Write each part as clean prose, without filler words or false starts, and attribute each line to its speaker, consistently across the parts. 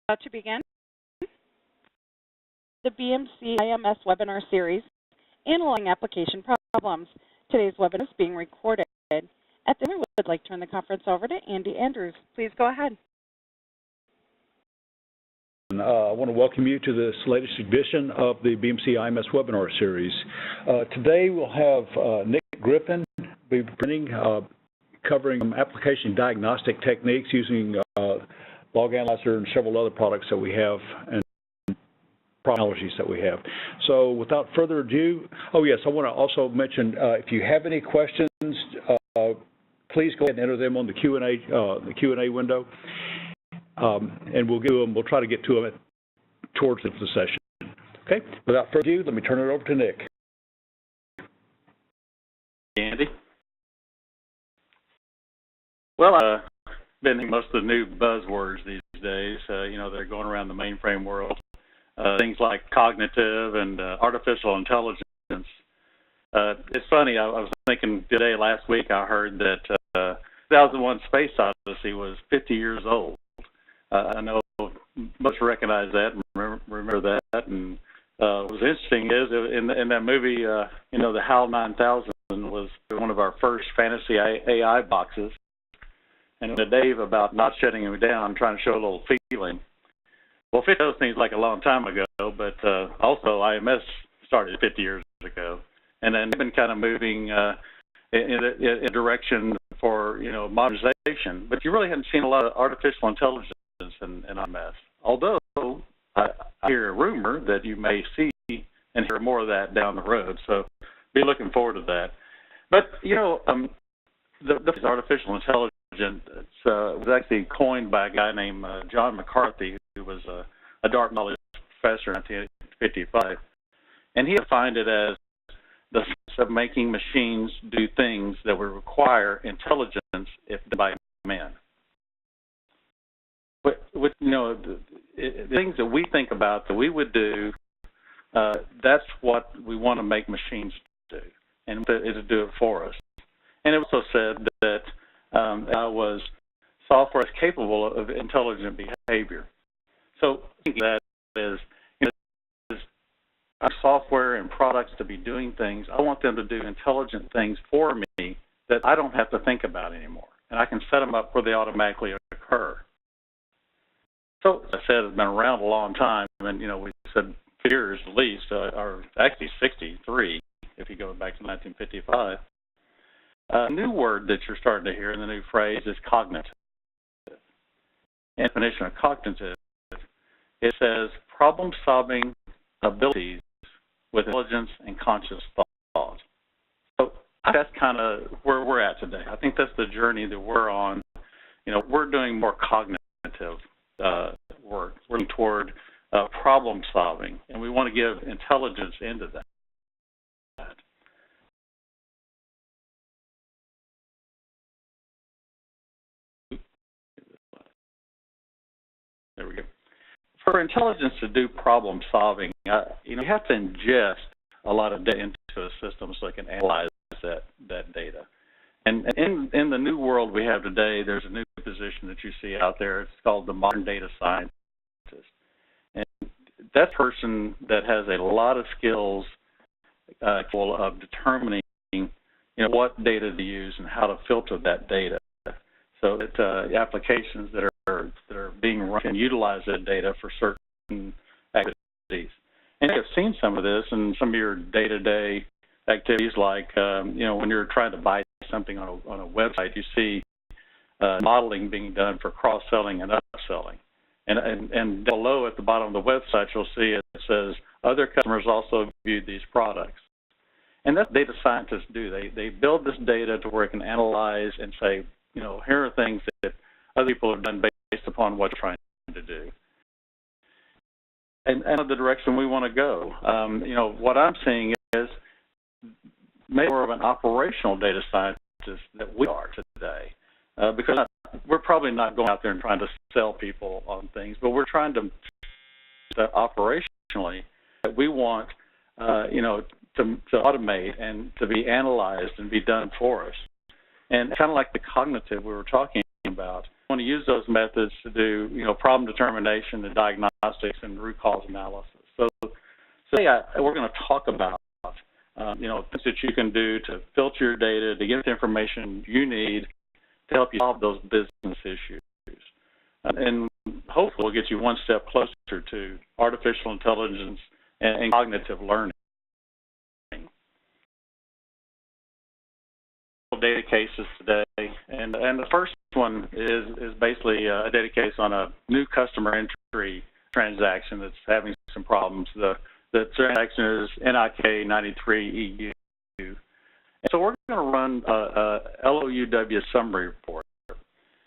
Speaker 1: About to begin the BMC IMS webinar series, Analyzing Application Problems. Today's webinar is being recorded. At this time, I would like to turn the conference over to Andy Andrews. Please go ahead.
Speaker 2: I want to welcome you to this latest edition of the BMC IMS webinar series. Today we'll have Nick Griffin be presenting, covering application diagnostic techniques using Log Analyzer and several other products that we have and technologies that we have. So without further ado, oh yes, I want to also mention if you have any questions, please go ahead and enter them on the Q&A window, and we'll try to get to them towards the session. Okay. Without further ado, let me turn it over to Nick.
Speaker 3: Andy. Well, I've been in most of the new buzzwords these days. You know, they're going around the mainframe world. Things like cognitive and artificial intelligence. It's funny, I was thinking today, last week, I heard that 2001 Space Odyssey was 50 years old. I know most recognize that and remember that. And what was interesting is in that movie, you know, the HAL 9000 was one of our first fantasy AI boxes. And Dave about not shutting him down, trying to show a little feeling. Well, 50 of those things like a long time ago, but also IMS started 50 years ago. And then they've been kind of moving in a direction for, you know, modernization. But you really haven't seen a lot of artificial intelligence in IMS. Although I hear a rumor that you may see and hear more of that down the road. So be looking forward to that. But, you know, the artificial intelligence was actually coined by a guy named John McCarthy, who was a Dartmouth College professor in 1955. And he defined it as the science of making machines do things that would require intelligence if done by man. But you know, the things that we think about that we would do, that's what we want to make machines do, and to do it for us. And it also said that was software is capable of intelligent behavior. So I think that is, you know, our software and products to be doing things. I want them to do intelligent things for me that I don't have to think about anymore, and I can set them up where they automatically occur. So as I said, it's been around a long time, and you know, we said years at least, or actually 63 if you go back to 1955. A new word that you're starting to hear in the new phrase is cognitive. Definition of cognitive, it says problem-solving abilities with intelligence and conscious thought. So that's kind of where we're at today. I think that's the journey that we're on. You know, we're doing more cognitive work. We're looking toward problem-solving, and we want to give intelligence into that. There we go. For intelligence to do problem solving, you know, you have to ingest a lot of data into a system so it can analyze that data. And in the new world we have today, there's a new position that you see out there. It's called the modern data scientist. And that person that has a lot of skills capable of determining, you know, what data to use and how to filter that data. So that applications that are being run can utilize that data for certain activities. And you've seen some of this in some of your day-to-day activities, like you know, when you're trying to buy something on a website, you see modeling being done for cross-selling and upselling. And below at the bottom of the website, you'll see it says other customers also viewed these products. And that's what data scientists do. They build this data to where it can analyze and say, you know, here are things that other people have done based upon what you're trying to do. And the direction we want to go. You know, what I'm seeing is maybe more of an operational data scientist that we are today. Because we're probably not going out there and trying to sell people on things, but we're trying to operationally that we want, you know, to automate and to be analyzed and be done for us. And kind of like the cognitive we were talking about, want to use those methods to do, problem determination and diagnostics and root cause analysis. So today we're going to talk about, things that you can do to filter your data, to get the information you need to help you solve those business issues. And hopefully we'll get you one step closer to artificial intelligence and cognitive learning. Data cases today, and the first one is basically a data case on a new customer entry transaction that's having some problems. The transaction is NIK 93EU. And so we're going to run a LOUW summary report.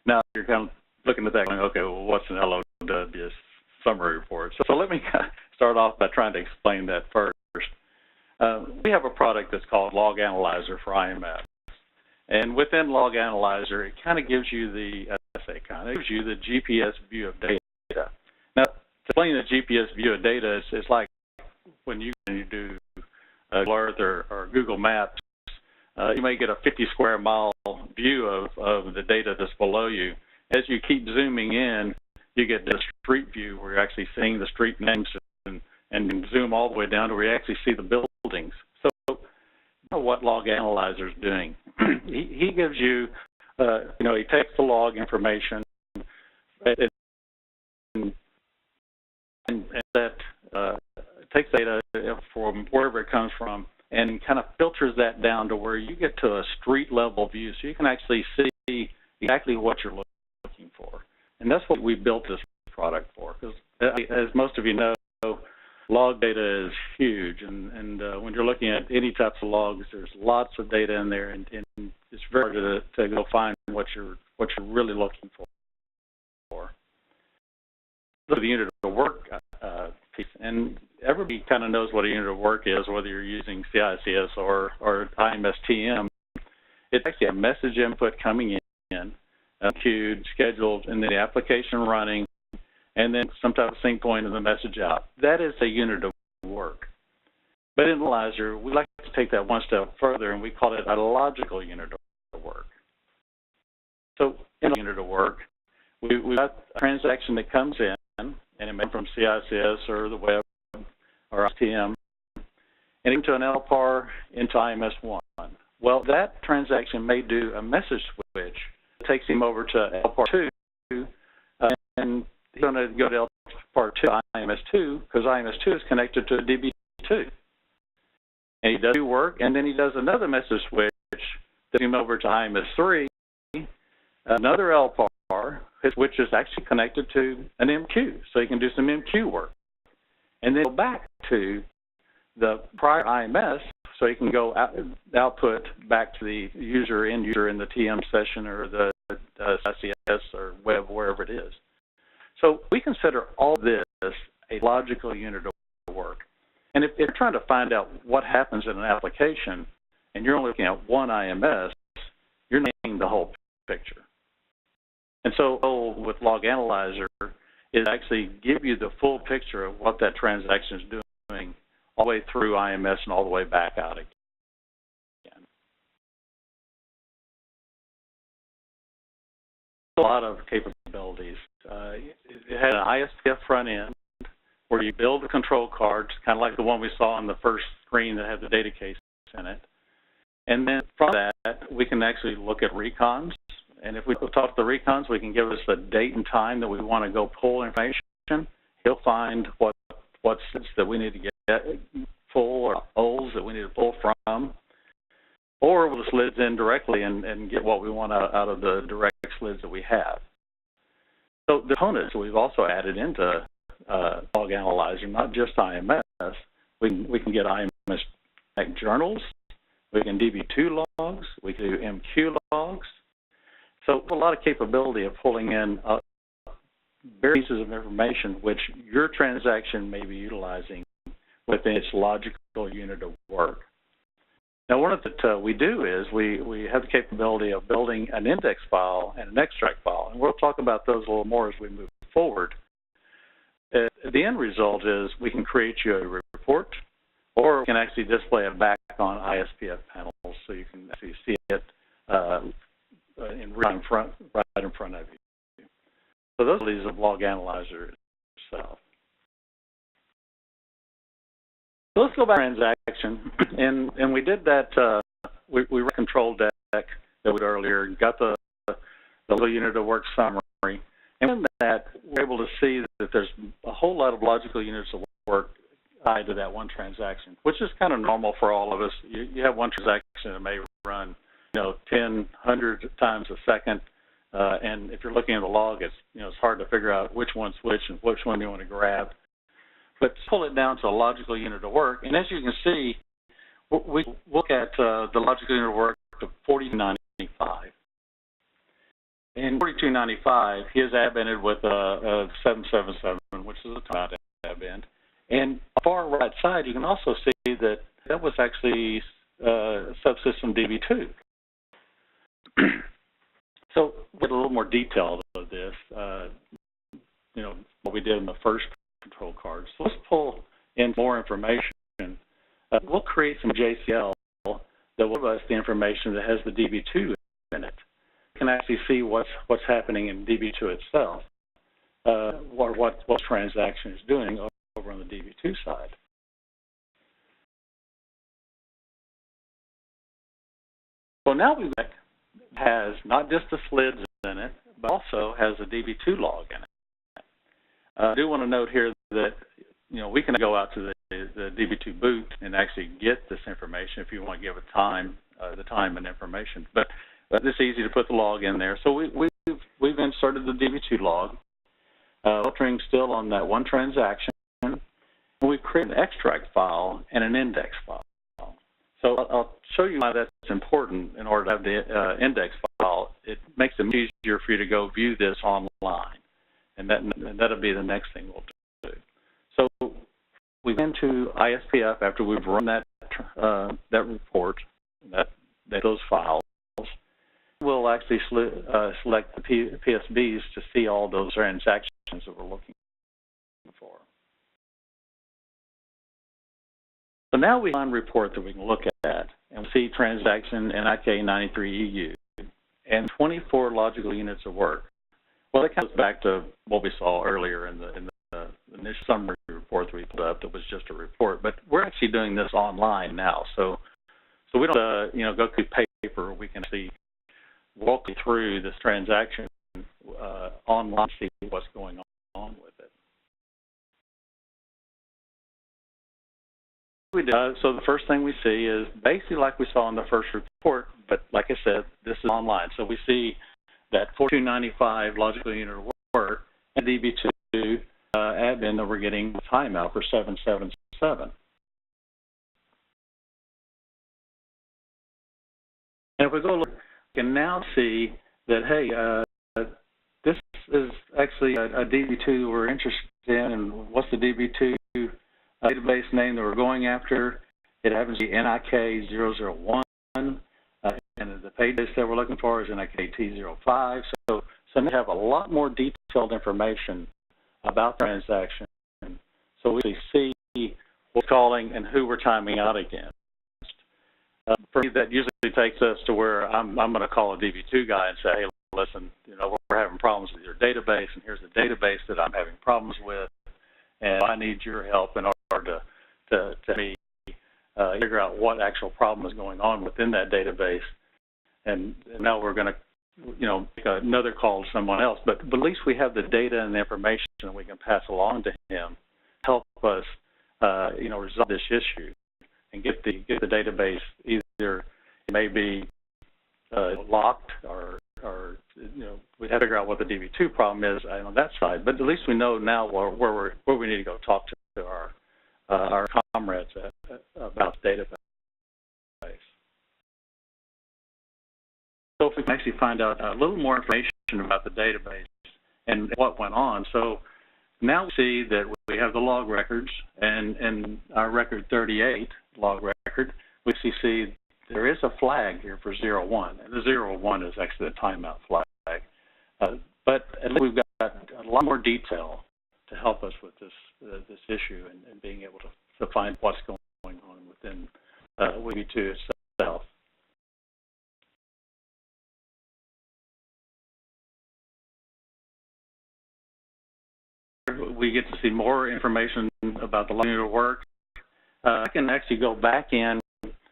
Speaker 3: Now you're kind of looking at that going, okay, well, what's an LOUW summary report? So let me kind of start off by trying to explain that first. We have a product that's called Log Analyzer for IMS. And within Log Analyzer, it kind of gives you the GPS view of data. Now, to explain the GPS view of data, it's like when you do Google Earth or Google Maps, you may get a 50 square mile view of the data that's below you. As you keep zooming in, you get the street view where you're actually seeing the street names and zoom all the way down to where you actually see the buildings. So what Log Analyzer is doing. He gives you, he takes the log information and that takes data from wherever it comes from and kind of filters that down to where you get to a street level view, so you can actually see exactly what you're looking for. And that's what we built this product for, because as most of you know, log data is huge, and when you're looking at any types of logs, there's lots of data in there, and it's very hard to go find what you're really looking for. Look at the unit of work piece, and everybody kind of knows what a unit of work is, whether you're using CICS or IMS TM. It's actually a message input coming in, queued, scheduled, and then the application running, and then some type of sync point of the message out. That is a unit of work. But in Analyzer, we like to take that one step further, and we call it a logical unit of work. So in a unit of work, we've got a transaction that comes in, and it may come from CICS or the web or TM, and into an LPAR into IMS1. Well, that transaction may do a message switch that takes him over to LPAR 2, and he's going to go to LPAR 2 IMS2 because IMS2 is connected to DB2. And he does work, and then he does another message switch that takes him over to IMS3, another LPAR, which is actually connected to an MQ, so he can do some MQ work. And then go back to the prior IMS, so he can go output back to the end user in the TM session or the CICS or web, wherever it is. So we consider all this a logical unit of work. And if you're trying to find out what happens in an application and you're only looking at one IMS, you're not seeing the whole picture. And so the goal with Log Analyzer is actually give you the full picture of what that transaction is doing all the way through IMS and all the way back out again. A lot of capabilities. It had an ISPF front end where you build the control cards, kind of like the one we saw on the first screen that had the data case in it. And then from that, we can actually look at recons. And if we talk to the recons, we can give us the date and time that we want to go pull information. He'll find what slids that we need to get pull or holes that we need to pull from. Or we'll just slids in directly and get what we want out of the direct slids that we have. So the components we've also added into Log Analyzer, not just IMS. We can get IMS Connect journals. We can DB2 logs. We can do MQ logs. So a lot of capability of pulling in various pieces of information which your transaction may be utilizing within its logical unit of work. Now, one of the we do is we have the capability of building an index file and an extract file, and we'll talk about those a little more as we move forward. The end result is we can create you a report, or we can actually display it back on ISPF panels so you can actually see it right in front of you. those are these of Log Analyzer itself. So let's go back to transaction, and we did that. We ran a control deck that we did earlier, got the little unit of work summary, and in that we're able to see that there's a whole lot of logical units of work tied to that one transaction, which is kind of normal for all of us. You have one transaction that may run, 10, 100 times a second, and if you're looking at the log, it's hard to figure out which one's which and which one you want to grab. But pull it down to a logical unit of work, and as you can see, we look at the logical unit of work of 4295. In 4295, he is ab-ended with a 777, which is a timeout ab-end. And on the far right side, you can also see that that was actually subsystem DB2. So with a little more detail of this, what we did in the first control card. So let's pull in more information. We'll create some JCL that will give us the information that has the DB2 in it. We can actually see what's happening in DB2 itself, or what transaction is doing over on the DB2 side. So now we has not just the SLIDs in it, but also has a DB2 log in it. I do want to note here that we can go out to the DB2 boot and actually get this information if you want to give it the time and information. But it's easy to put the log in there. So we've inserted the DB2 log, filtering still on that one transaction. And we've created an extract file and an index file. So I'll show you why that's important in order to have the index file. It makes it easier for you to go view this online, and that'll be the next thing we'll do. So we went into ISPF after we've run that report, those files. We'll actually select the PSBs to see all those transactions that we're looking for. So now we have a report that we can look at, and we see transaction NIK93EU and 24 logical units of work. Well, that goes back to what we saw earlier in the initial summary report that we put up that was just a report, but we're actually doing this online now. So we don't go through paper. We can actually walk you through this transaction online, see what's going on with it. So the first thing we see is basically like we saw in the first report, but like I said, this is online. So we see that 4295 logical unit of work and DB2 ab-end that we're getting timeout for 777. And if we go look, we can now see that, hey, this is actually a DB2 we're interested in, and what's the DB2 database name that we're going after? It happens to be NIK001, and the page that we're looking for is NIKT05. So now we have a lot more detailed information about the transaction. So we see what's calling and who we're timing out against. For me, that usually takes us to where I'm going to call a DB2 guy and say, hey, listen, we're having problems with your database, and here's the database that I'm having problems with, and I need your help in order to me figure out what actual problem is going on within that database. And now we're going to, make another call to someone else. But at least we have the data and the information that we can pass along to him, help us, resolve this issue and get the database either it may be locked or we have to figure out what the DB2 problem is on that side. But at least we know now where we need to go talk to our comrades about the database. So if we can actually find out a little more information about the database and what went on. So now we see that we have the log records, and our record 38 log record, we see there is a flag here for 01, and the 01 is actually the timeout flag. But at least we've got a lot more detail to help us with this issue and being able to find what's going on within DB2 itself. we get to see more information about the unit of work. I can actually go back in,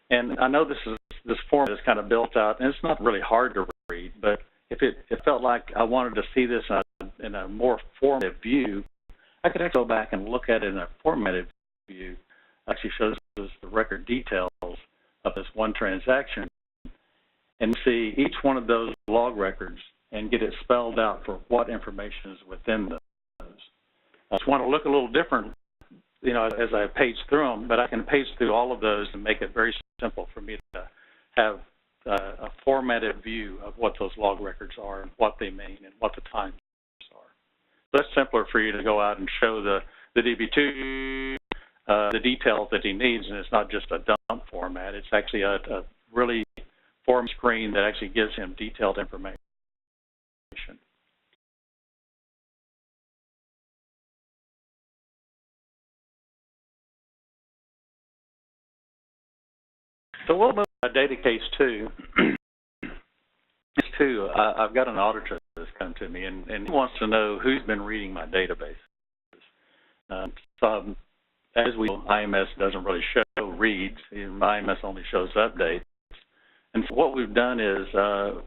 Speaker 3: and I know this form is kind of built out, and it's not really hard to read, but if it felt like I wanted to see this in a more formative view, I could actually go back and look at it in a formatted view. It actually shows us the record details of this one transaction, and see each one of those log records and get it spelled out for what information is within those. I just want to look a little different, you know, as I page through them, but I can page through all of those and make it very simple for me to have a formatted view of what those log records are and what they mean and what the times are. So that's simpler for you to go out and show the DB2 the details that he needs, and it's not just a dump format. It's actually a really form screen that actually gives him detailed information. So we'll move to data case 2. I've got an auditor that's come to me, and he wants to know who's been reading my database. So as we know, IMS doesn't really show reads. IMS only shows updates. And so what we've done is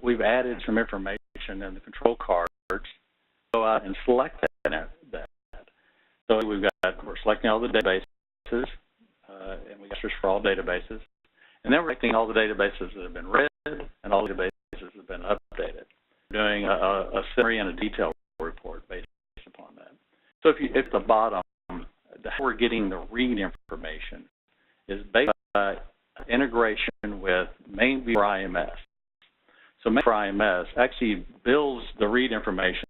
Speaker 3: we've added some information in the control cards. Go out and select that. So we're selecting all the databases, and we got search for all databases. And then we're selecting all the databases that have been read and all the databases that have been updated. We're doing a summary and a detailed report based upon that. So if at the bottom, how we're getting the read information is based on integration with Main View for IMS. So Main View for IMS actually builds the read information,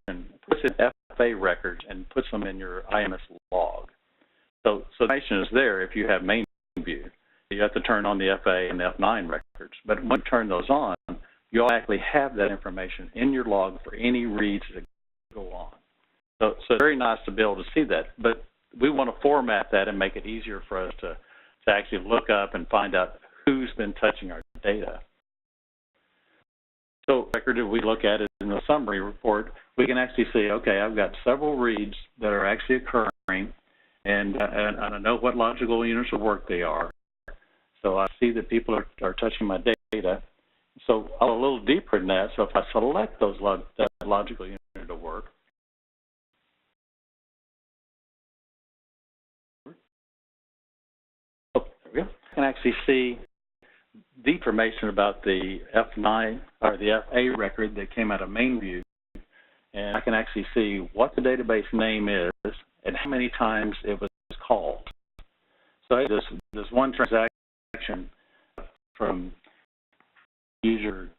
Speaker 3: puts it in FA records, and puts them in your IMS log. So the information is there if you have Main View. You have to turn on the FA and F9 records. But when you turn those on, you actually have that information in your log for any reads that go on. So it's very nice to be able to see that. But we want to format that and make it easier for us to actually look up and find out who's been touching our data. So record that we look at it in the summary report, we can actually see, okay, I've got several reads that are actually occurring, and I know what logical units of work they are. So I see that people are touching my data. So I'll go a little deeper in that. So if I select those logical unit of work, there we go. I can actually see the information about the F9 or the FA record that came out of Main View, and I can actually see what the database name is and how many times it was called. So this one transaction from user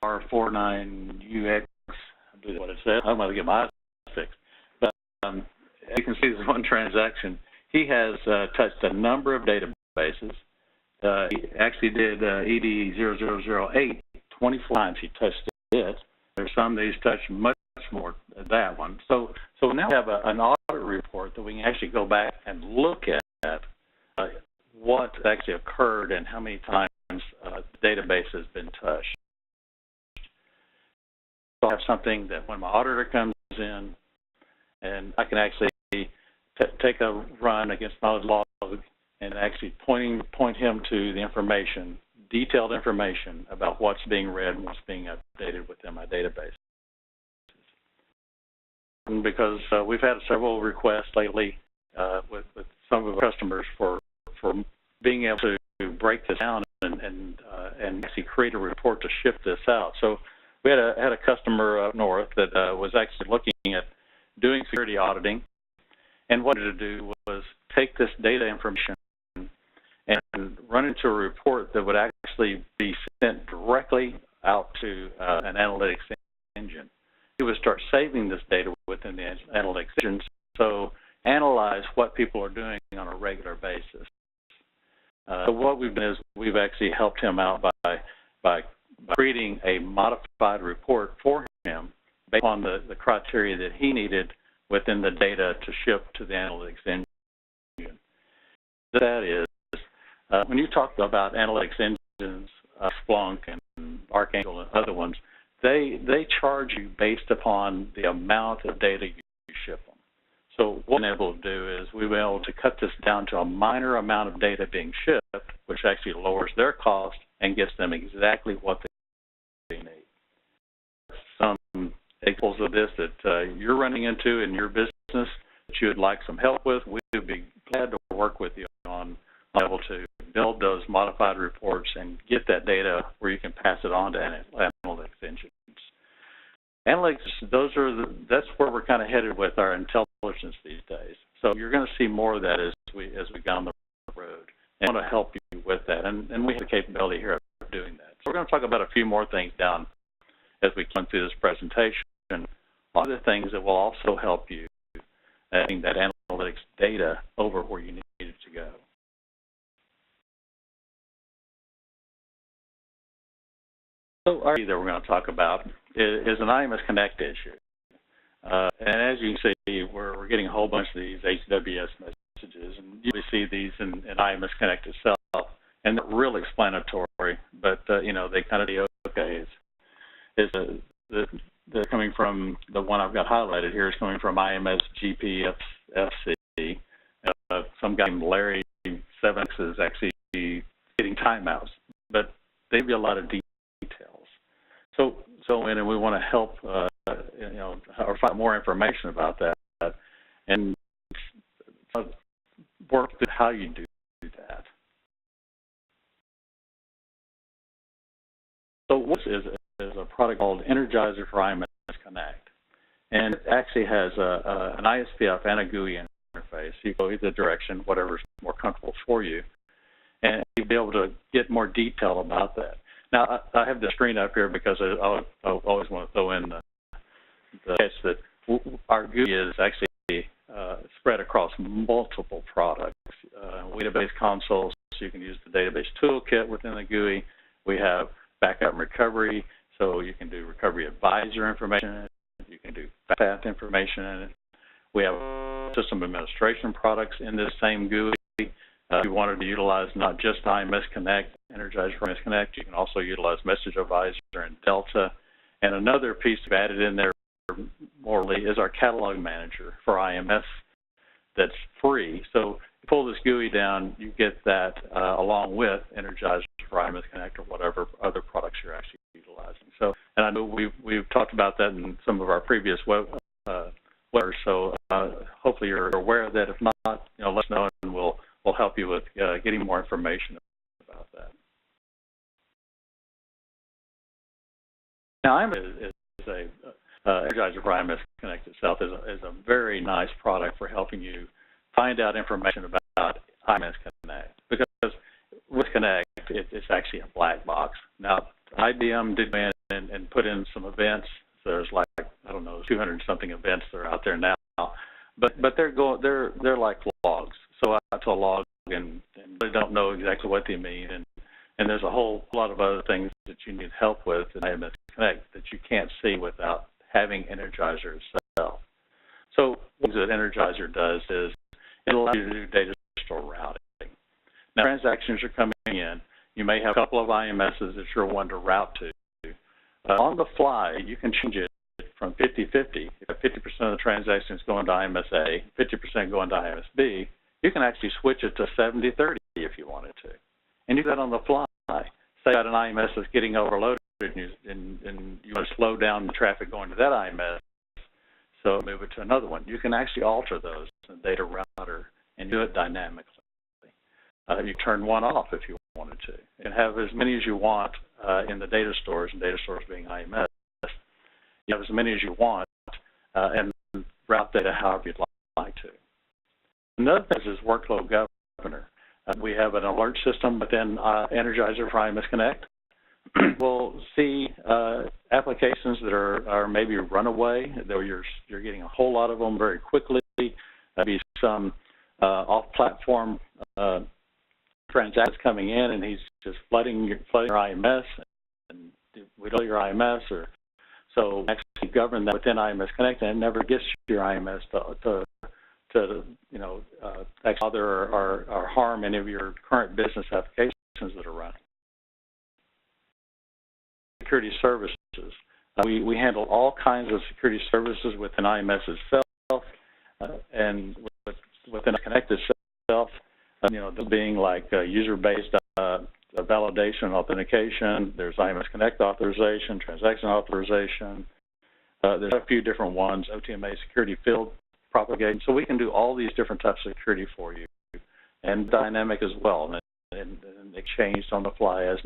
Speaker 3: R49UX, I believe what it said. I'm going to get my eyes fixed. But you can see this one transaction. He has touched a number of databases. He actually did ED0008 24 times. He touched it. There's some that he's touched much more than that one. So now we have an audit report that we can actually go back and look at what actually occurred and how many times the database has been touched. So I have something that when my auditor comes in, and I can actually take a run against my log and actually point him to the information, detailed information about what's being read and what's being updated within my database. And because we've had several requests lately with some of our customers for being able to break this down and actually create a report to shift this out. So we had a customer up north that was actually looking at doing security auditing, and what wanted to do was take this data information and run into a report that would actually be sent directly out to an analytics engine. He would start saving this data within the analytics engine, so analyze what people are doing on a regular basis. So what we've done is we've actually helped him out by creating a modified report for him based on the criteria that he needed within the data to ship to the analytics engine. That is, when you talk about analytics engines, Splunk and Archangel and other ones, they charge you based upon the amount of data you ship them. So what we're able to do is we've been able to cut this down to a minor amount of data being shipped, which actually lowers their cost and gets them exactly what they need. Some examples of this that you're running into in your business that you would like some help with, we would be glad to work with you on being able to build those modified reports and get that data where you can pass it on to analytics engines. Analytics, that's where we're kind of headed with our intelligence these days. So you're going to see more of that as we go down the road. And I want to help you with that, and we have the capability here of doing that. So we're going to talk about a few more things down as we come through this presentation. Other things that will also help you getting that analytics data over where you need it to go. So our issue that we're going to talk about is an IMS Connect issue. And as you can see, we're getting a whole bunch of these HWS messages, and you see these in IMS Connect itself, and they're really explanatory, but you know, they kind of do okay. They're coming from the one I've got highlighted here is coming from IMS GPFC. Some guy named Larry 7X is actually getting timeouts, but they give you a lot of details. So and we want to help, you know, or find more information about that, and work through how you do that. So what is a product called Energizer for IMS Connect, and it actually has an ISPF and a GUI interface. You go either direction, whatever's more comfortable for you, and you'll be able to get more detail about that. Now, I have the screen up here because I always want to throw in the catch that our GUI is actually spread across multiple products. Database consoles, so you can use the database toolkit within the GUI. We have backup and recovery, so you can do recovery advisor information. You can do path information in it. We have system administration products in this same GUI. If you wanted to utilize not just IMS Connect, Energizer for IMS Connect, you can also utilize Message Advisor and Delta. And another piece we've added in there morely is our catalog manager for IMS that's free. So you pull this GUI down, you get that along with Energizer for IMS Connect or whatever other products you're actually utilizing. So, and I know we've talked about that in some of our previous webinars, so hopefully you're aware of that. If not, you know, let us know and we'll help you with getting more information about that. Now, IMS is a Energizer for IMS Connect itself is a very nice product for helping you find out information about IMS Connect, because with Connect, it's actually a black box. Now, IBM did go in and put in some events. So there's like, I don't know, 200-something events that are out there now, but they're like logs. So out to a log and they don't know exactly what they mean, and there's a whole lot of other things that you need help with in IMS Connect that you can't see without having Energizer itself. So what that Energizer does is it allows you to do data store routing. Now, transactions are coming in. You may have a couple of IMSs that you're wanting to route to. On the fly, you can change it from 50-50. If 50% of the transactions going to IMS A, 50% going to IMS B, you can actually switch it to 70-30 if you wanted to. And you do that on the fly. Say that an IMS is getting overloaded and you want to slow down the traffic going to that IMS, so move it to another one. You can actually alter those in the data router and do it dynamically. You turn one off if you wanted to. You can have as many as you want in the data stores, and data stores being IMS. You have as many as you want and route data however you'd like to. Another thing is workload governor. We have an alert system within Energizer for IMS Connect. We'll see applications that are maybe runaway, though you're getting a whole lot of them very quickly. Maybe some off-platform transactions coming in, and he's just flooding your IMS, and we know your IMS, or so actually govern that within IMS Connect, and it never gets your IMS to you know, actually bother or harm any of your current business applications that are running. Security services. We handle all kinds of security services within IMS itself. and within Connect itself, being like user-based validation and authentication. There's IMS Connect authorization, transaction authorization. There's a few different ones, OTMA security field propagation. So we can do all these different types of security for you, and dynamic as well, and exchanged on the fly as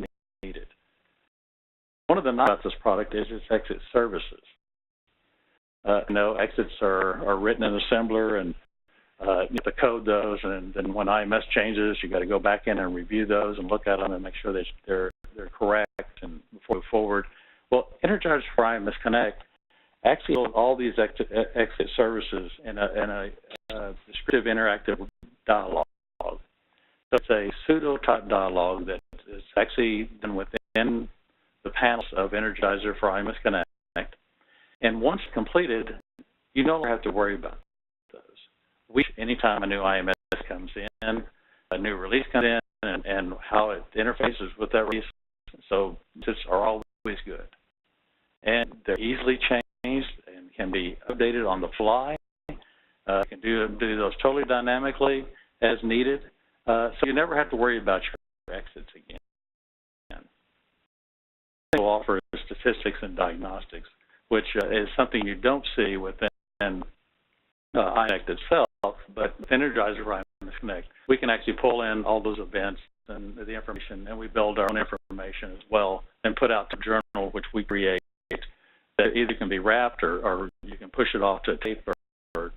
Speaker 3: needed. One of the nice about this product is its exit services. Exits are written in assembler, and you have to code those, and then when IMS changes, you got to go back in and review those and look at them and make sure that they're correct and before we move forward. Well, Energizer for IMS Connect actually build all these exit services in a descriptive interactive dialogue. So it's a pseudo-type dialogue that is actually done within the panels of Energizer for IMS Connect. And once completed, you no longer have to worry about those. Anytime a new IMS comes in, a new release comes in, and how it interfaces with that release, so just are always good. And they're easily changed and can be updated on the fly. You can do those totally dynamically as needed, so you never have to worry about your exits again. We'll offer statistics and diagnostics, which is something you don't see within IMS itself, but with Energizer for IMS Connect, we can actually pull in all those events and the information, and we build our own information as well and put out the journal which we create that either can be wrapped or you can push it off to a tape or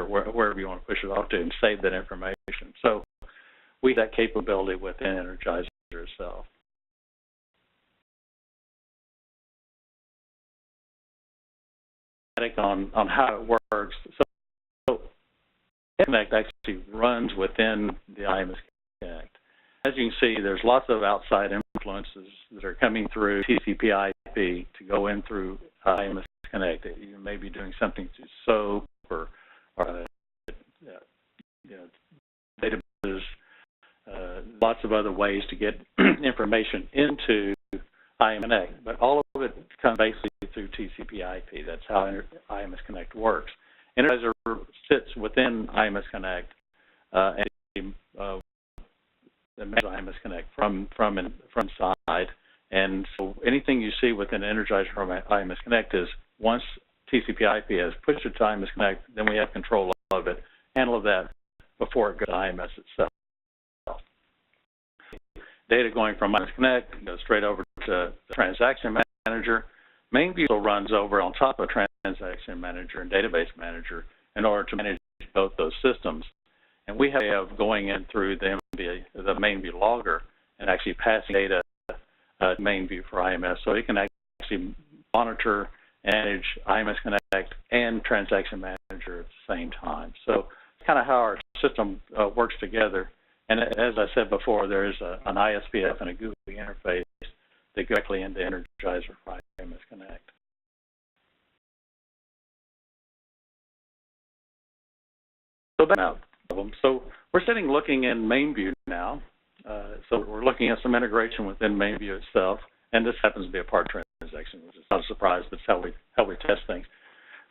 Speaker 3: wherever you want to push it off to and save that information. So we have that capability within Energizer itself. On how it works. So Connect actually runs within the IMS Connect. As you can see, there's lots of outside influences that are coming through TCP/IP to go in through IMS Connect. You may be doing something to SOAP or databases, lots of other ways to get information into IMS Connect, but all of it comes basically through TCP/IP. That's how IMS Connect works. Energizer sits within IMS Connect and IMS Connect from inside. And so anything you see within Energizer from IMS Connect is once TCP/IP has pushed it to IMS Connect, then we have control of it, handle that before it goes to IMS itself. Data going from IMS Connect goes straight over to the Transaction Manager. Main View runs over on top of Transaction Manager and Database Manager in order to manage both those systems. And we have going in through the Main View logger and actually passing data to Main View for IMS, so it can actually monitor and manage IMS Connect and Transaction Manager at the same time. So it's kind of how our system works together. And as I said before, there is an ISPF and a GUI interface that go directly into Energizer for IMS Connect. So we're looking in Main View now. So we're looking at some integration within Main View itself, and this happens to be a part transaction, which is not a surprise, but it's how we test things.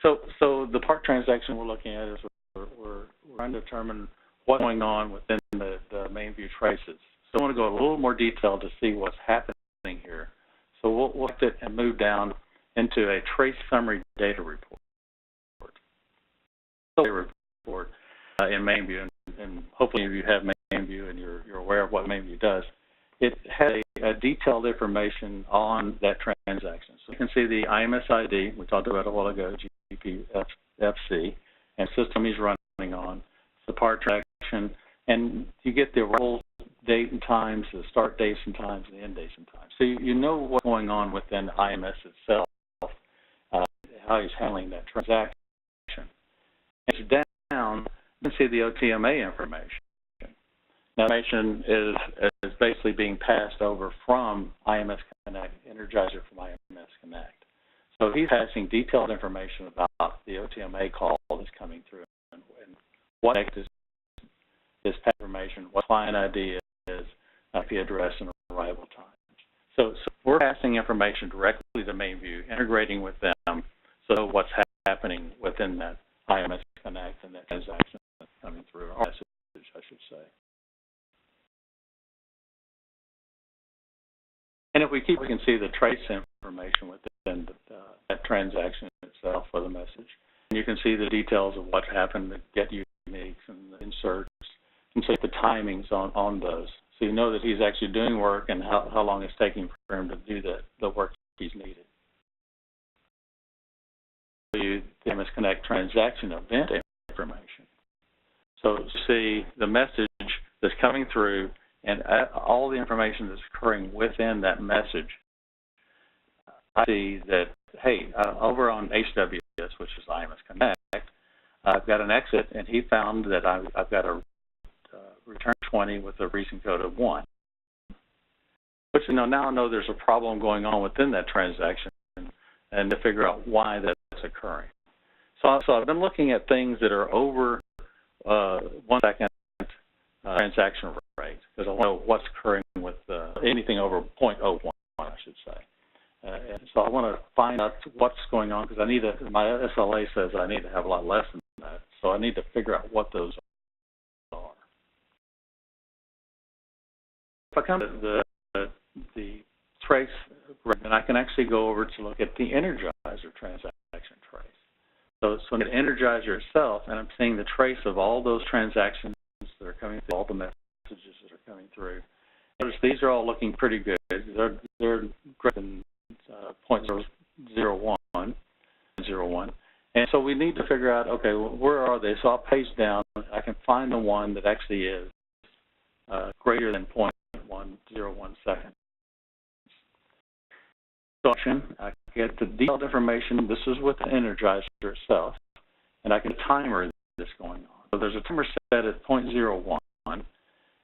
Speaker 3: So the part transaction we're looking at is we're trying to determine what's going on within the Main View traces. So I want to go a little more detail to see what's happening here. So we'll have to move down into a trace summary data report. In Main View, and hopefully you have Main View and you're aware of what Main View does. It has a detailed information on that transaction. So you can see the IMS ID, we talked about a while ago, GPFC, and system he's running on, the part transaction, and you get the arrival date and times, the start dates and times, and the end dates and times. So you know what's going on within IMS itself, how he's handling that transaction. And it's down, you can see the OTMA information. Now, information is basically being passed over from IMS Connect, Energizer from IMS Connect. So he's passing detailed information about the OTMA call that's coming through and what is pass information, what client ID is, IP address, and arrival times. So we're passing information directly to Main View, integrating with them, so what's happening within that IMS Connect and that transaction coming through, or message, I should say. And if we keep, we can see the trace information within that transaction itself for the message. And you can see the details of what happened, the get uniques and the inserts, and see the timings on those. So you know that he's actually doing work and how long it's taking for him to do the work he's needed. The IMS Connect transaction event information. So see the message that's coming through and all the information that's occurring within that message. I see that, hey, over on HWS, which is IMS Connect, I've got an exit, and he found that I've got a return 20 with a recent code of 1. Which, now I know there's a problem going on within that transaction and to figure out why that's occurring. So I've been looking at things that are over 1 second transaction rate, because I want to know what's occurring with anything over 0.01, I should say. And so I want to find out what's going on, because my SLA says I need to have a lot less than that. So I need to figure out what those are. If I come to the trace, then I can actually go over to look at the Energizer transaction trace. So in the Energizer itself, and I'm seeing the trace of all those transactions that are coming through, all the messages that are coming through. Notice these are all looking pretty good. They're greater than 0.001. And so we need to figure out, okay, well, where are they? So I'll page down. I can find the one that actually is greater than 0.101 seconds. So I get the detailed information. This is with the Energizer itself, and I can timer this going on. So there's a timer set at 0.01,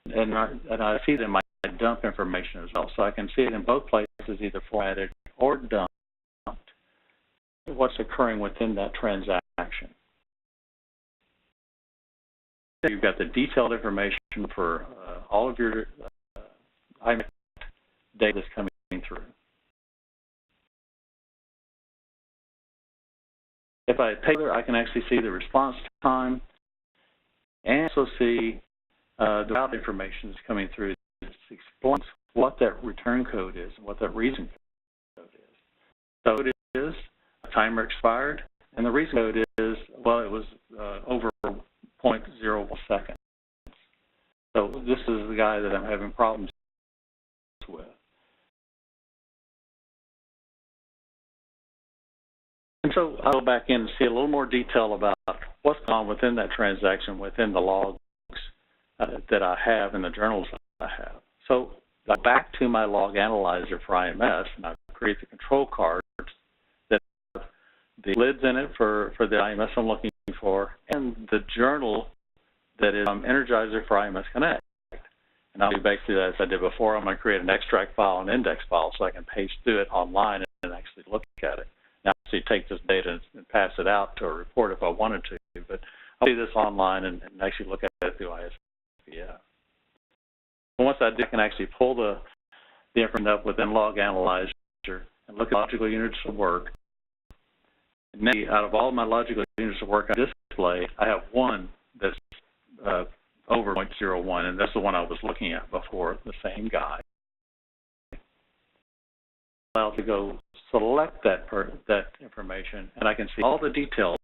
Speaker 3: and I see it in my dump information as well. So I can see it in both places, either formatted or dumped, what's occurring within that transaction. You've got the detailed information for all of your IMS data that's coming through. If I pay there, I can actually see the response time and also see the route information that's coming through. It explains what that return code is and what that reason code is. So it is a timer expired, and the reason code is, well, it was over 0.01 seconds. So this is the guy that I'm having problems with. And so I'll go back in and see a little more detail about what's going on within that transaction, within the logs that I have and the journals that I have. So I go back to my log analyzer for IMS, and I create the control cards that have the lids in it for the IMS I'm looking for, and the journal that is Energizer for IMS Connect. And I'll do basically as I did before. I'm going to create an extract file and index file so I can page through it online and actually look at it. Now, actually take this data and pass it out to a report if I wanted to, but I'll do this online and actually look at it through ISPF. Once I do, I can actually pull the information up within Log Analyzer and look at logical units of work. And now, out of all my logical units of work I display, I have one that's over 0.01, and that's the one I was looking at before, the same guy. I'll to go select that information, and I can see all the details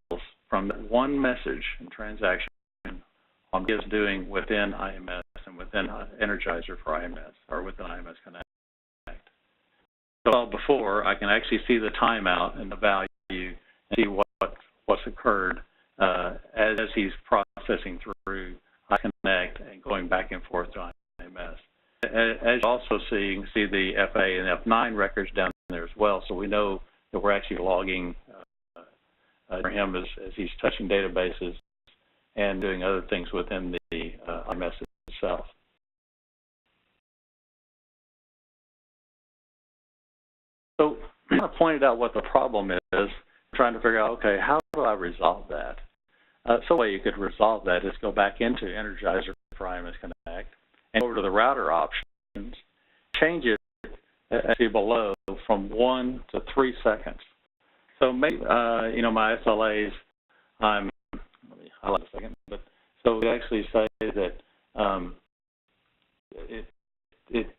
Speaker 3: from that one message and transaction on what it's doing within IMS and within Energizer for IMS, or within IMS Connect. So before, I can actually see the timeout and the value and see what's occurred as he's processing through Connect and going back and forth to IMS. As you also see, you can see the FA and F9 records down there as well, so we know that we're actually logging for him as he's touching databases and doing other things within the IMS itself. So I kind of pointed out what the problem is, trying to figure out, okay, how do I resolve that? So the way you could resolve that is go back into Energizer for IMS Connect and go over to the router options, change it actually below from 1 to 3 seconds. So maybe, my SLAs, let me highlight in a second. But so we actually say that it's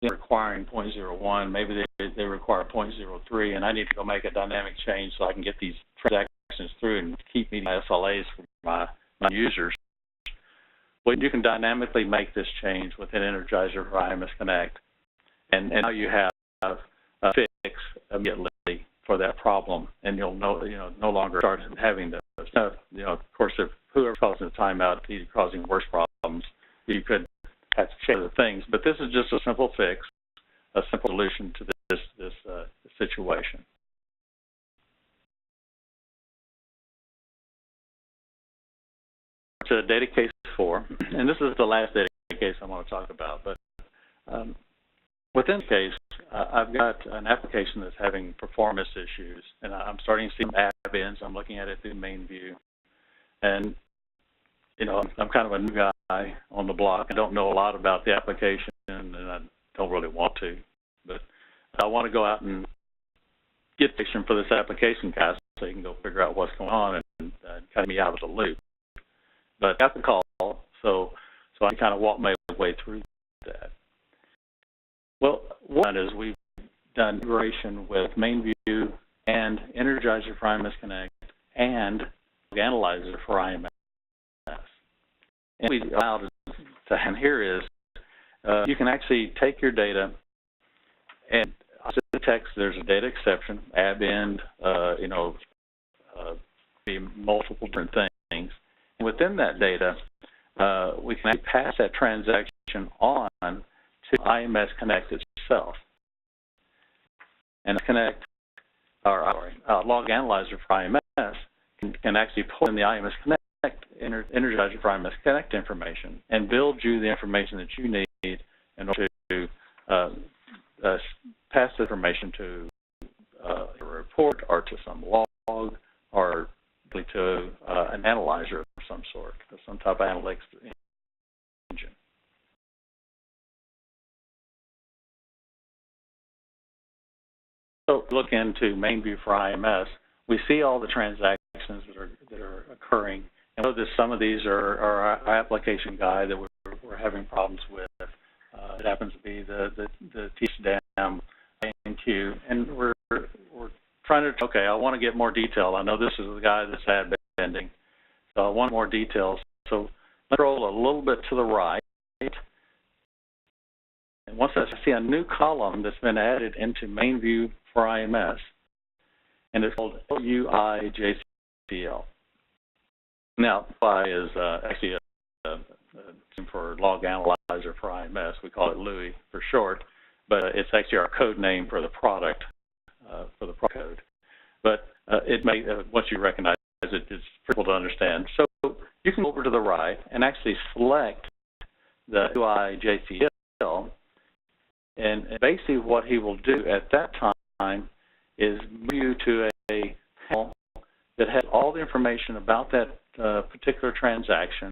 Speaker 3: requiring 0.01, maybe they require 0.03, and I need to go make a dynamic change so I can get these transactions through and keep meeting my SLAs for my users. Well, you can dynamically make this change within Energizer or IMS Connect, and now you have a fix immediately for that problem, and you'll no longer start having the of course, if whoever's causing the timeout is causing worse problems, you could have to change the things. But this is just a simple fix, a simple solution to this situation. To data case 4, and this is the last data case I want to talk about, but within the case, I've got an application that's having performance issues, and I'm starting to see some add-ins. I'm looking at it through Main View, and I'm kind of a new guy on the block. I don't know a lot about the application, and I don't really want to, but I want to go out and get action for this application guy so you can go figure out what's going on and cut me out of the loop. But I got the call, so I kind of walk my way through that. Well, one is we've done integration with Main View and Energizer for IMS Connect and Analyzer for IMS. And we allowed and here is you can actually take your data and the text. There's a data exception, add-in, be multiple different things. And within that data, we can actually pass that transaction on to IMS Connect itself. And Connect, Log Analyzer for IMS can actually pull in the IMS Connect, Energizer for IMS Connect information, and build you the information that you need in order to pass the information to a report or to some log or to an analyzer of some sort, or some type of analytics engine. So look into Main View for IMS. We see all the transactions that are occurring, and know that some of these are our application guide that we're having problems with. It happens to be the TCDAM INQ, and we're trying to, okay, I want to get more detail. I know this is the guy that's ad bending, so I want more details. So let's scroll a little bit to the right. And once I see a new column that's been added into Main View for IMS, and it's called LUIJCL. Now, LUI is actually a for Log Analyzer for IMS. We call it LUI for short, but it's actually our code name for the product, for the code. But it may, once you recognize it, it's simple to understand. So you can go over to the right and actually select the LUIJCL, and basically what he will do at that time is move you to a panel that has all the information about that particular transaction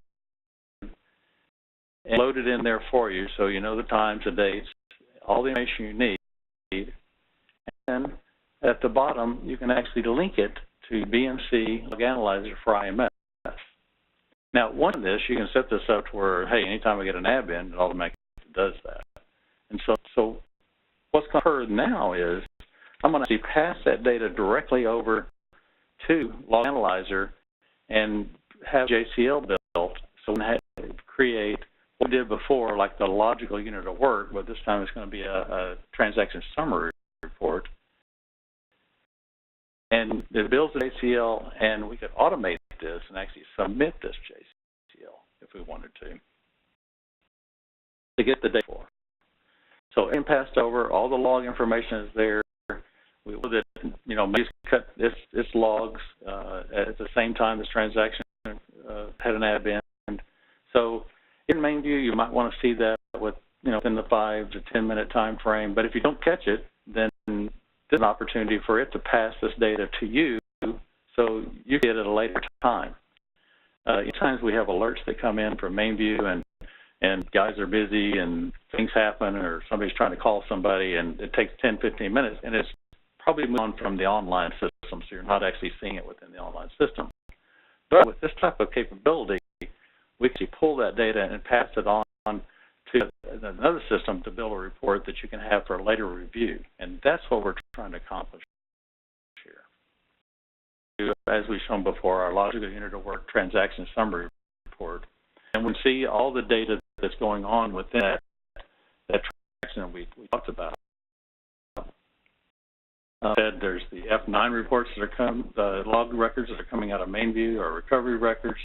Speaker 3: and load it in there for you, so you know the times, the dates, all the information you need. And at the bottom, you can actually link it to BMC Log Analyzer for IMS. Now, one of this, you can set this up to where, hey, anytime I get an add in, it automatically does that. And so what's going to occur now is I'm going to actually pass that data directly over to Log Analyzer and have JCL built, so we can create what we did before, like the logical unit of work, but this time it's going to be a transaction summary report. And it builds the JCL, and we could automate this and actually submit this JCL if we wanted to get the data for. So it's passed over, all the log information is there. We know that, maybe cut its logs at the same time this transaction had an add in. So in Main View, you might want to see that with, within the 5 to 10 minute time frame. But if you don't catch it, then there's an opportunity for it to pass this data to you, so you get it at a later time. Sometimes we have alerts that come in from Main View, and guys are busy and things happen, or somebody's trying to call somebody, and it takes 10, 15 minutes, and it's probably moved on from the online system, so you're not actually seeing it within the online system. But with this type of capability, we can pull that data and pass it on to another system to build a report that you can have for a later review. And that's what we're trying to accomplish here. As we've shown before, our logical unit of work transaction summary report. And we see all the data that's going on within that transaction we talked about. There's the F9 reports that are the log records that are coming out of Main View, or recovery records.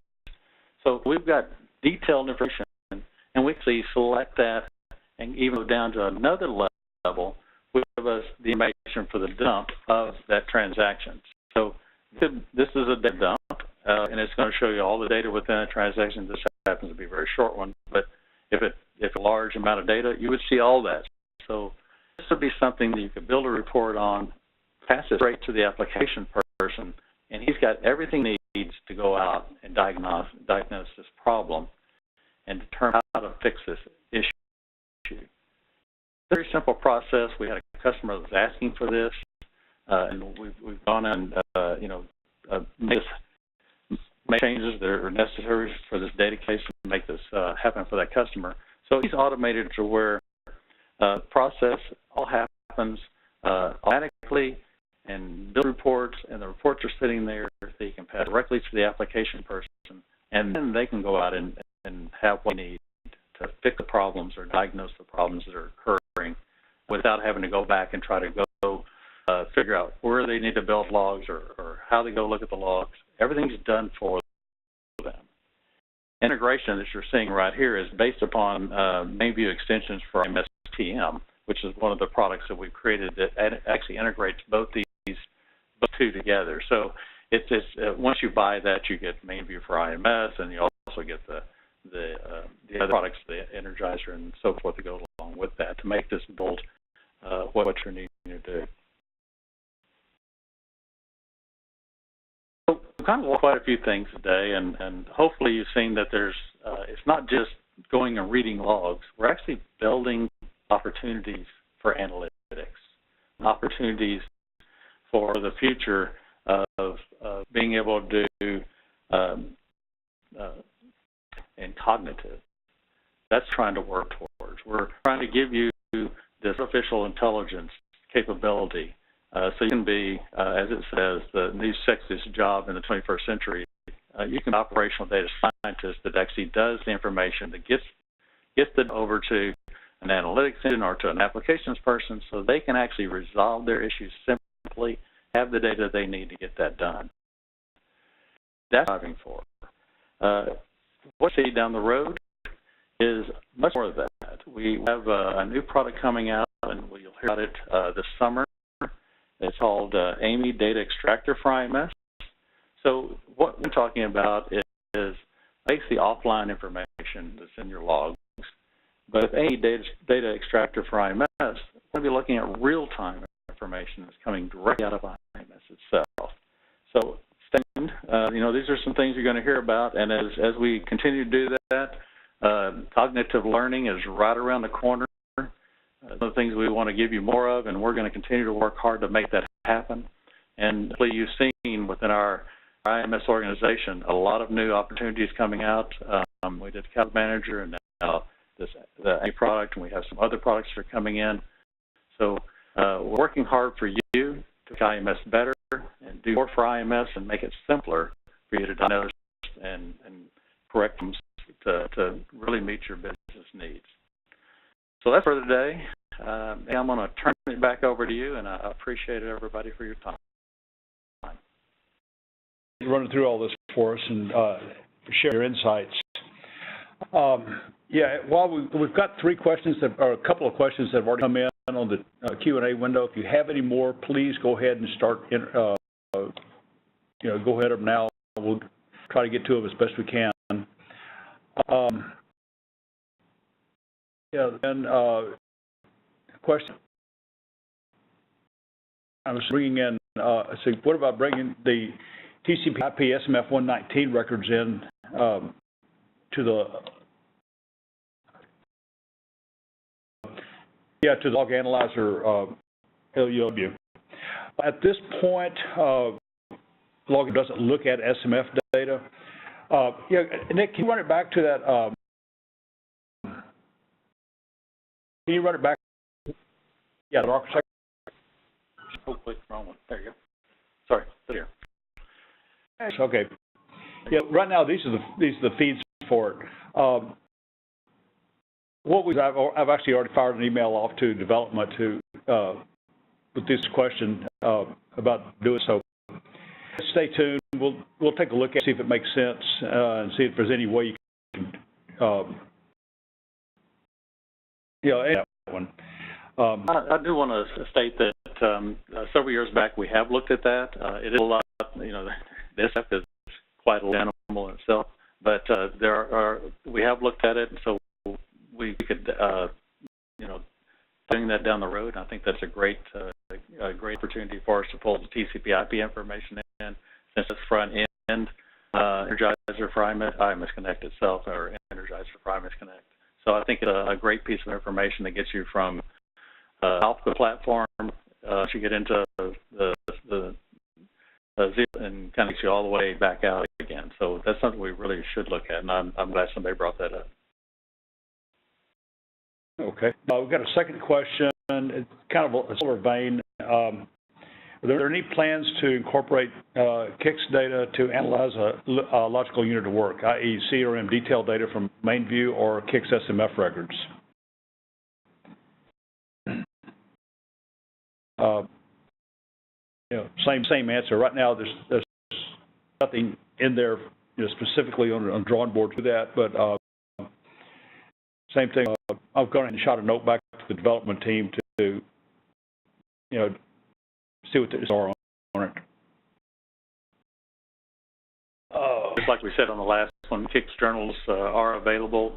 Speaker 3: So we've got detailed information, and we actually select that and even go down to another level, which give us the information for the dump of that transaction. So this is a data dump, and it's going to show you all the data within a transaction. This happens to be a very short one, but if a large amount of data, you would see all that. So this would be something that you could build a report on, pass it straight to the application person, and he's got everything he needs to go out and diagnose this problem and determine how to fix this issue. Very simple process. We had a customer that was asking for this, and we've gone and made changes that are necessary for this data case to make this happen for that customer. So he's automated to where the process all happens automatically, and build reports, and the reports are sitting there that you can pass directly to the application person, and then they can go out and have what they need to fix the problems or diagnose the problems that are occurring without having to go back and try to go figure out where they need to build logs or how they go look at the logs. Everything's done for them. Integration that you're seeing right here is based upon Main View extensions for IMS TM, which is one of the products that we've created that actually integrates both two together. So it's once you buy that, you get Main View for IMS, and you also get the other products, the Energizer and so forth, that go along with that to make this build what you're needing to do. So we've kind of looked at quite a few things today, and hopefully you've seen that there's it's not just going and reading logs. We're actually building opportunities for analytics, opportunities for the future of being able to do and cognitive. That's trying to work towards. We're trying to give you this artificial intelligence capability so you can be, as it says, the new sexiest job in the 21st century. You can be an operational data scientist that actually does the information, that gets it over to an analytics engine or to an applications person so they can actually resolve their issues simply, have the data they need to get that done. That's what I'm driving for. What we see down the road is much more of that. We have a new product coming out, and you'll hear about it this summer. It's called AMI Data Extractor for IMS. So what we're talking about is basically offline information that's in your logs. But with AMI Data Extractor for IMS, we're going to be looking at real-time information that's coming directly out of IMS itself. So stay tuned. These are some things you're going to hear about, and as we continue to do that, cognitive learning is right around the corner. One of the things we want to give you more of, and we're going to continue to work hard to make that happen. And hopefully you've seen within our IMS organization a lot of new opportunities coming out. We did Account Manager, and now the A product, and we have some other products that are coming in. So we're working hard for you to make IMS better and do more for IMS and make it simpler for you to diagnose and correct them to really meet your business needs. So that's for today. I'm going to turn it back over to you, and I appreciate it, everybody, for your time.
Speaker 2: Running through all this for us and share your insights. While we've got three questions or a couple of questions that have already come in on the Q&A window. If you have any more, please go ahead and start. Go ahead now. We'll try to get to them as best we can. Question. I was bringing in. What about bringing the TCP/IP SMF 119 records in to the log analyzer LUW? At this point, log doesn't look at SMF data. Yeah, Nick, can you run it back to that? Can you run it back? Yeah, the architecture.
Speaker 3: Oh, wait, wrong one. There you go. Sorry, there.
Speaker 2: Okay. Yeah, right now these are the feeds for it. I've actually already fired an email off to development with this question about doing so. Stay tuned. We'll take a look at it, see if it makes sense, and see if there's any way you can that one.
Speaker 3: I do want to state that several years back we have looked at that. It is a lot, the SF is quite a animal in itself, but we have looked at it, so we could, doing that down the road. I think that's a great opportunity for us to pull the TCP/IP information in, since it's front end Energizer for IMS Connect itself, or Energizer for IMS Connect. So I think it's a great piece of information that gets you from off the platform, you get into the and kind of gets you all the way back out again. So that's something we really should look at, and I'm glad somebody brought that up.
Speaker 2: Okay. We've got a second question. It's kind of a similar vein. Are there any plans to incorporate KICS data to analyze a logical unit of work, i.e. CRM detailed data from Main View or KICS SMF records? Same answer. Right now, there's nothing in there specifically on drawing board for that, but same thing. I've gone and shot a note back to the development team to see what the are on it.
Speaker 3: Just like we said on the last one, KICS journals are available.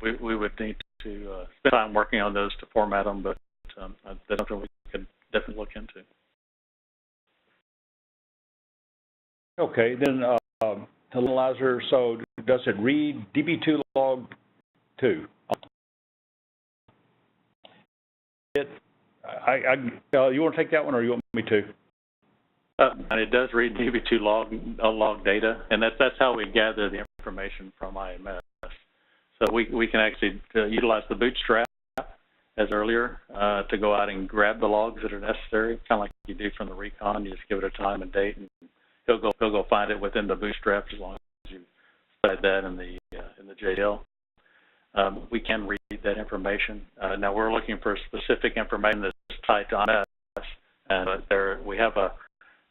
Speaker 3: We would need to spend time working on those to format them, but that's something we could definitely look into.
Speaker 2: Okay, then Analyzer. So does it read DB2 Log 2? You want to take that one, or you want me to?
Speaker 3: And it does read DB2 log data, and that's how we gather the information from IMS. So we can actually utilize the bootstrap as earlier to go out and grab the logs that are necessary, kind of like you do from the recon. You just give it a time and date, and he'll go find it within the bootstrap as long as you specify that in the JL. We can read that information. Now we're looking for specific information that's tied to IMS, and we have a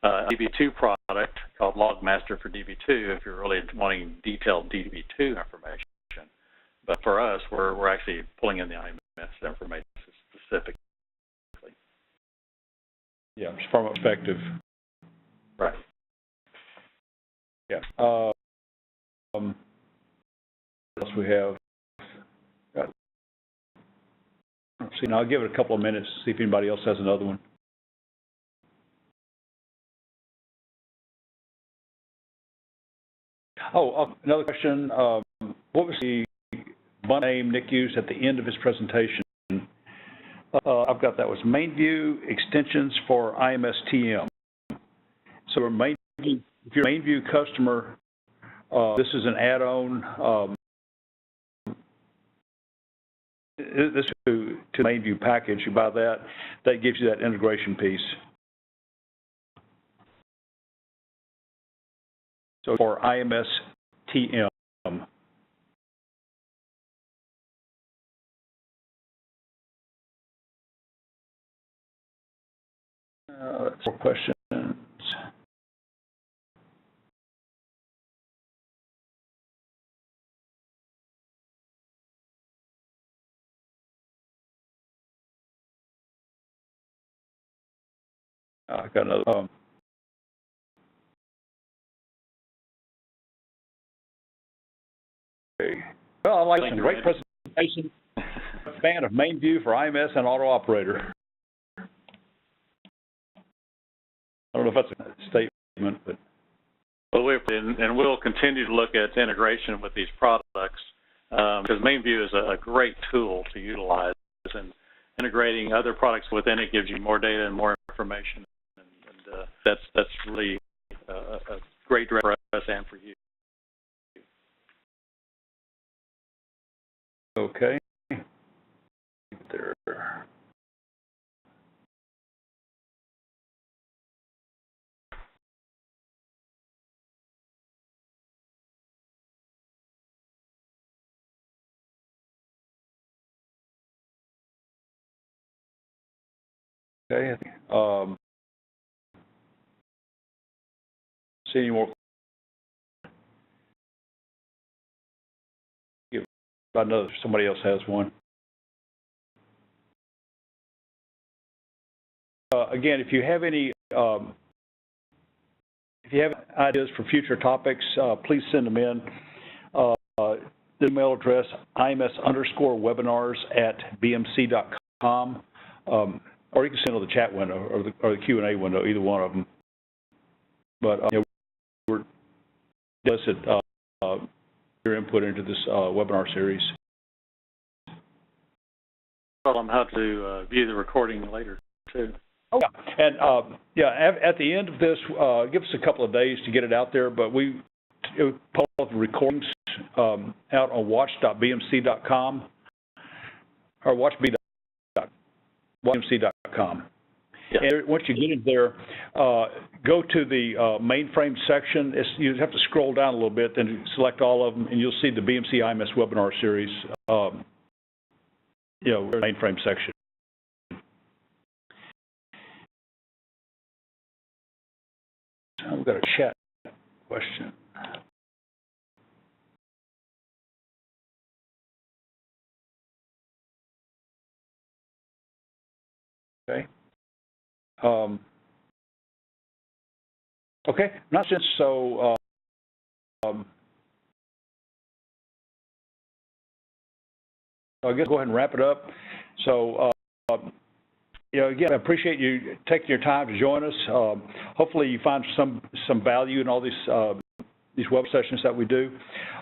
Speaker 3: DB2 product called LogMaster for DB2 if you're really wanting detailed DB2 information. But for us, we're actually pulling in the IMS information specifically.
Speaker 2: Yeah, from a perspective.
Speaker 3: Right.
Speaker 2: Yeah. What else we have? See, now I'll give it a couple of minutes to see if anybody else has another one. Another question. What was the bundle name Nick used at the end of his presentation? I've got that was Main View extensions for IMS TM. So if you're a Main View customer, this is an add-on. This to the Main View package. You buy that. That gives you that integration piece. So for IMS TM. That's more questions. I got another. Okay. Well, I like some great presentation. Fan of Main View for IMS and Auto Operator. I don't know if that's a statement, but.
Speaker 3: Well, we'll continue to look at integration with these products because Main View is a great tool to utilize, and integrating other products within it gives you more data and more information, and that's really a great direction for us and for you.
Speaker 2: Okay. There. Okay. See any more? I know somebody else has one. Again, if you have any, if you have ideas for future topics, please send them in. The email address ims_webinars@bmc.com, or you can send it to the chat window or the Q&A window, either one of them. But we're solicit your input into this webinar series.
Speaker 3: Tell them how to view the recording later too.
Speaker 2: Oh, yeah. And at the end of this, give us a couple of days to get it out there, but we post the recordings out on watch.bmc.com or watchb.bmc.com. Yeah. And once you get in there, go to the mainframe section. You have to scroll down a little bit, then select all of them, and you'll see the BMC IMS webinar series, mainframe section. We've got a chat question. Okay. Okay, not since so. I guess go ahead and wrap it up. So, again, I appreciate you taking your time to join us. Hopefully, you find some value in all these web sessions that we do.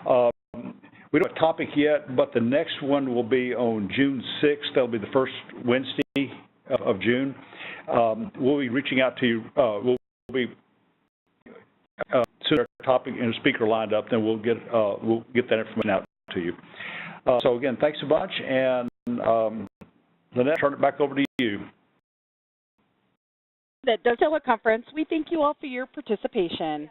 Speaker 2: We don't have a topic yet, but the next one will be on June 6th. That'll be the first Wednesday of June. We'll be reaching out to you. We'll be soon our topic and a speaker lined up. Then we'll get that information out to you. So again, thanks so much, and Lynette, turn it back over to you.
Speaker 1: That does teleconference. We thank you all for your participation.